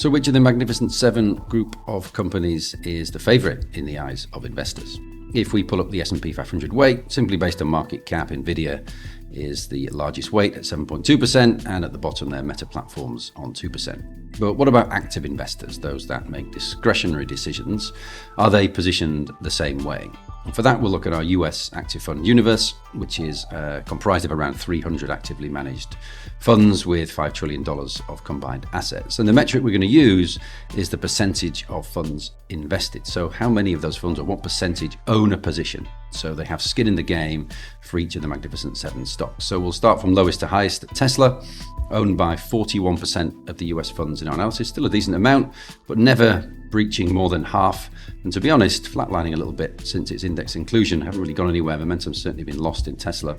So which of the Magnificent Seven group of companies is the favourite in the eyes of investors? If we pull up the S&P 500 weight, simply based on market cap, Nvidia is the largest weight at 7.2%, and at the bottom there, Meta Platforms on 2%. But what about active investors, those that make discretionary decisions? Are they positioned the same way? And for that, we'll look at our US active fund universe, which is comprised of around 300 actively managed funds with $5 trillion of combined assets. And the metric we're going to use is the percentage of funds invested. So how many of those funds, or what percentage, own a position? So they have skin in the game for each of the Magnificent Seven stocks. So we'll start from lowest to highest. Tesla, owned by 41% of the US funds in our analysis, still a decent amount, but never breaching more than half. And to be honest, flatlining a little bit since its index inclusion. Haven't really gone anywhere. Momentum's certainly been lost in Tesla.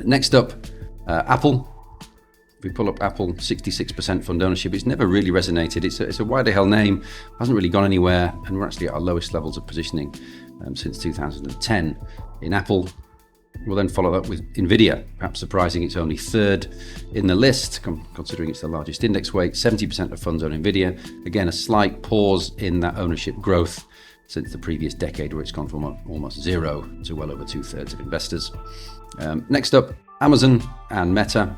Next up, Apple. If we pull up Apple, 66% fund ownership. It's never really resonated. It's a why the hell name. Hasn't really gone anywhere. And we're actually at our lowest levels of positioning since 2010 in Apple. We'll then follow up with Nvidia, perhaps surprising it's only third in the list, considering it's the largest index weight. 70% of funds own Nvidia. Again, a slight pause in that ownership growth since the previous decade, where it's gone from almost zero to well over 2/3 of investors. Next up, Amazon and Meta,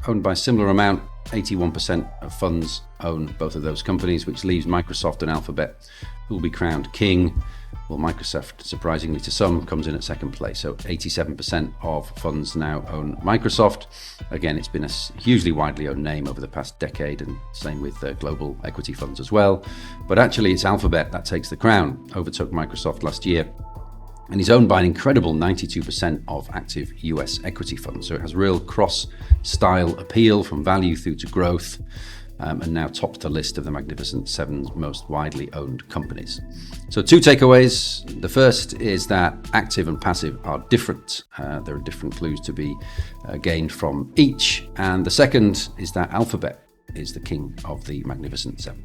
owned by a similar amount. 81% of funds own both of those companies, which leaves Microsoft and Alphabet, who will be crowned king. Well, Microsoft, surprisingly to some, comes in at second place. So 87% of funds now own Microsoft. Again, it's been a hugely widely owned name over the past decade, and same with global equity funds as well. But actually, it's Alphabet that takes the crown, overtook Microsoft last year, and is owned by an incredible 92% of active US equity funds. So it has real cross-style appeal from value through to growth, and now tops the list of the Magnificent Seven's most widely owned companies. So two takeaways. The first is that active and passive are different. There are different clues to be gained from each. And the second is that Alphabet is the king of the Magnificent Seven.